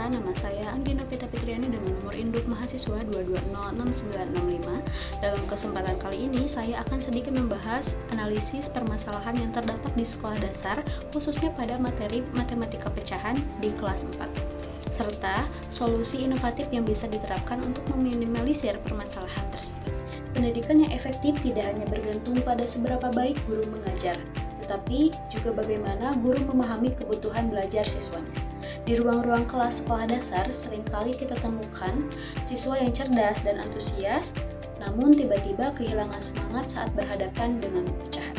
nama saya Anggi Novita Fitriani dengan nomor induk mahasiswa 2206965. Dalam kesempatan kali ini, saya akan sedikit membahas analisis permasalahan yang terdapat di sekolah dasar, khususnya pada materi matematika pecahan di kelas 4, serta solusi inovatif yang bisa diterapkan untuk meminimalisir permasalahan tersebut. Pendidikan yang efektif tidak hanya bergantung pada seberapa baik guru mengajar, tetapi juga bagaimana guru memahami kebutuhan belajar siswanya. Di ruang-ruang kelas sekolah dasar, seringkali kita temukan siswa yang cerdas dan antusias, namun tiba-tiba kehilangan semangat saat berhadapan dengan pecahan.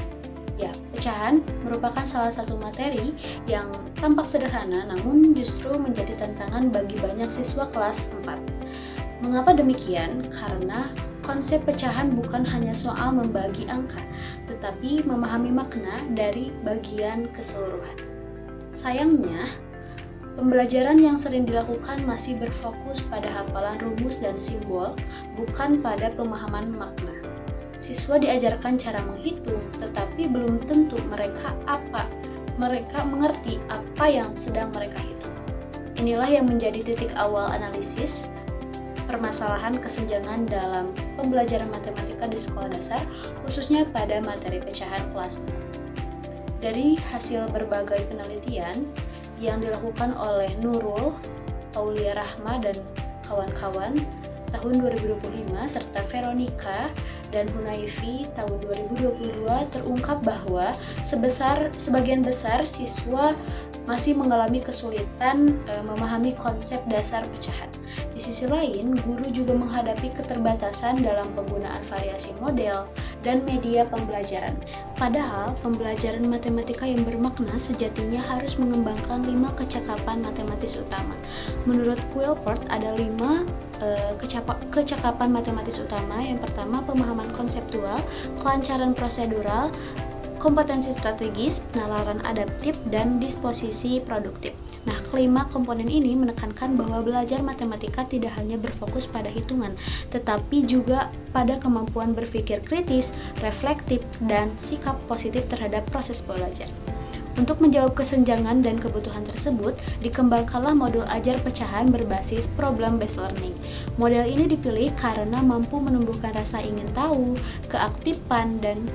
Ya, pecahan merupakan salah satu materi yang tampak sederhana, namun justru menjadi tantangan bagi banyak siswa kelas 4. Mengapa demikian? Karena konsep pecahan bukan hanya soal membagi angka, tetapi memahami makna dari bagian keseluruhan. Sayangnya, pembelajaran yang sering dilakukan masih berfokus pada hafalan rumus dan simbol, bukan pada pemahaman makna. Siswa diajarkan cara menghitung, tetapi belum tentu mereka mengerti apa yang sedang mereka hitung. Inilah yang menjadi titik awal analisis permasalahan kesenjangan dalam pembelajaran matematika di sekolah dasar, khususnya pada materi pecahan kelas 4. Dari hasil berbagai penelitian yang dilakukan oleh Nurul, Aulia Rahma, dan kawan-kawan tahun 2025, serta Veronica dan Hunayfi tahun 2022, terungkap bahwa sebagian besar siswa masih mengalami kesulitan memahami konsep dasar pecahan. Di sisi lain, guru juga menghadapi keterbatasan dalam penggunaan variasi model dan media pembelajaran. Padahal, pembelajaran matematika yang bermakna sejatinya harus mengembangkan 5 kecakapan matematis utama. Menurut Quillport, ada 5 kecakapan matematis utama. Yang pertama, pemahaman konseptual, kelancaran prosedural, kompetensi strategis, penalaran adaptif, dan disposisi produktif. Nah, kelima komponen ini menekankan bahwa belajar matematika tidak hanya berfokus pada hitungan, tetapi juga pada kemampuan berpikir kritis, reflektif, dan sikap positif terhadap proses belajar. Untuk menjawab kesenjangan dan kebutuhan tersebut, dikembangkanlah modul ajar pecahan berbasis problem-based learning. Model ini dipilih karena mampu menumbuhkan rasa ingin tahu, keaktifan, dan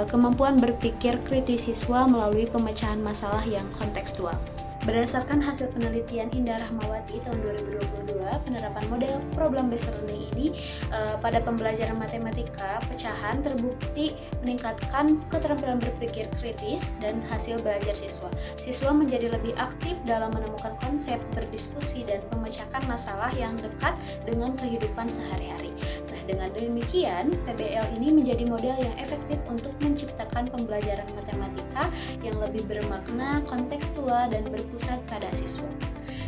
kemampuan berpikir kritis siswa melalui pemecahan masalah yang kontekstual. Berdasarkan hasil penelitian Indah Rahmawati tahun 2022, penerapan model problem-based learning ini pada pembelajaran matematika pecahan terbukti meningkatkan keterampilan berpikir kritis dan hasil belajar siswa. Siswa menjadi lebih aktif dalam menemukan konsep, berdiskusi, dan memecahkan masalah yang dekat dengan kehidupan sehari-hari. Nah, dengan demikian, PBL ini menjadi model yang efektif untuk menciptakan pembelajaran matematika yang lebih bermakna, kontekstual, dan berpusat pada siswa.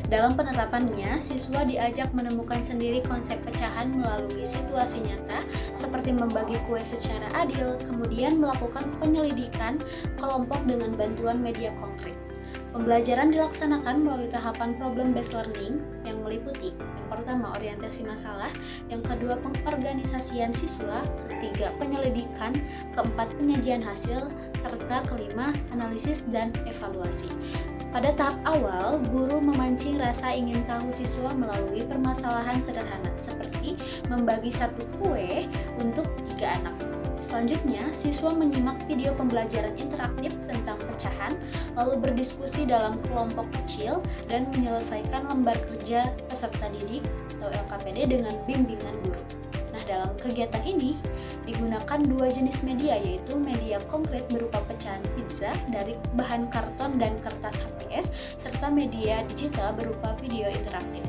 Dalam penerapannya, siswa diajak menemukan sendiri konsep pecahan melalui situasi nyata, seperti membagi kue secara adil, kemudian melakukan penyelidikan kelompok dengan bantuan media konkret. Pembelajaran dilaksanakan melalui tahapan problem-based learning yang meliputi: yang pertama, orientasi masalah; yang kedua, pengorganisasian siswa; ketiga, penyelidikan; keempat, penyajian hasil; serta kelima, analisis dan evaluasi. Pada tahap awal, guru memancing rasa ingin tahu siswa melalui permasalahan sederhana, seperti membagi satu kue untuk 3 anak. Selanjutnya, siswa menyimak video pembelajaran interaktif tentang pecahan, lalu berdiskusi dalam kelompok kecil, dan menyelesaikan lembar kerja peserta didik atau LKPD dengan bimbingan guru. Nah, dalam kegiatan ini digunakan 2 jenis media, yaitu media konkret berupa pecahan pizza dari bahan karton dan kertas HPS, serta media digital berupa video interaktif.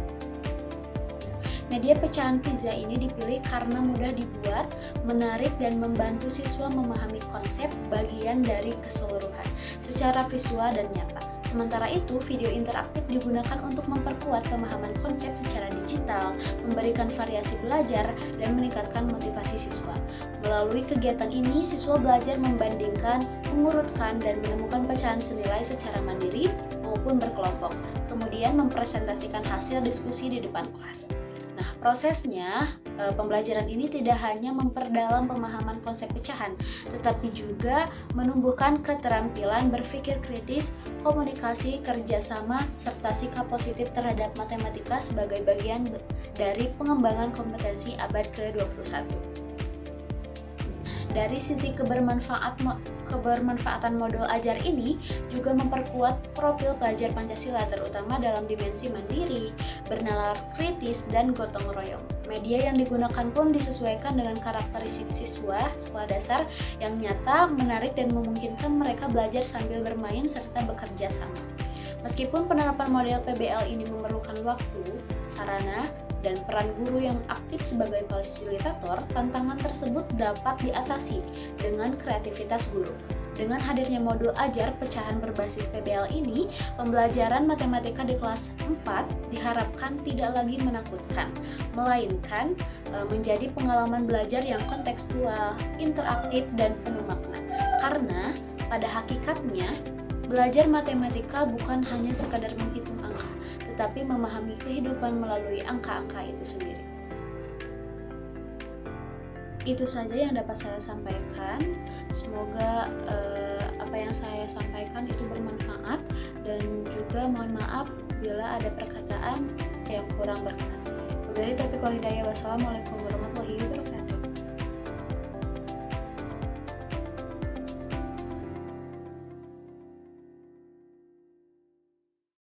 Media pecahan pizza ini dipilih karena mudah dibuat, menarik, dan membantu siswa memahami konsep bagian dari keseluruhan secara visual dan nyata. Sementara itu, video interaktif digunakan untuk memperkuat pemahaman konsep secara digital, memberikan variasi belajar, dan meningkatkan motivasi siswa. Melalui kegiatan ini, siswa belajar membandingkan, mengurutkan, dan menemukan pecahan senilai secara mandiri maupun berkelompok, kemudian mempresentasikan hasil diskusi di depan kelas. Nah, prosesnya, pembelajaran ini tidak hanya memperdalam pemahaman konsep pecahan, tetapi juga menumbuhkan keterampilan berpikir kritis, komunikasi, kerjasama, serta sikap positif terhadap matematika sebagai bagian dari pengembangan kompetensi abad ke-21. Dari sisi kebermanfaatan modul ajar ini juga memperkuat profil pelajar Pancasila, terutama dalam dimensi mandiri, bernalar kritis, dan gotong royong. Media yang digunakan pun disesuaikan dengan karakteristik siswa sekolah dasar yang nyata, menarik, dan memungkinkan mereka belajar sambil bermain serta bekerja sama. Meskipun penerapan model PBL ini memerlukan waktu, sarana, dan peran guru yang aktif sebagai fasilitator, tantangan tersebut dapat diatasi dengan kreativitas guru. Dengan hadirnya modul ajar pecahan berbasis PBL ini, pembelajaran matematika di kelas 4 diharapkan tidak lagi menakutkan, melainkan menjadi pengalaman belajar yang kontekstual, interaktif, dan penuh makna. Karena pada hakikatnya, belajar matematika bukan hanya sekadar menghitung angka, tetapi memahami kehidupan melalui angka-angka itu sendiri. Itu saja yang dapat saya sampaikan. Semoga apa yang saya sampaikan itu bermanfaat, dan juga mohon maaf bila ada perkataan yang kurang berkenan. Wabillahi taufiq wal hidayah. Wassalamualaikum warahmatullahi wabarakatuh.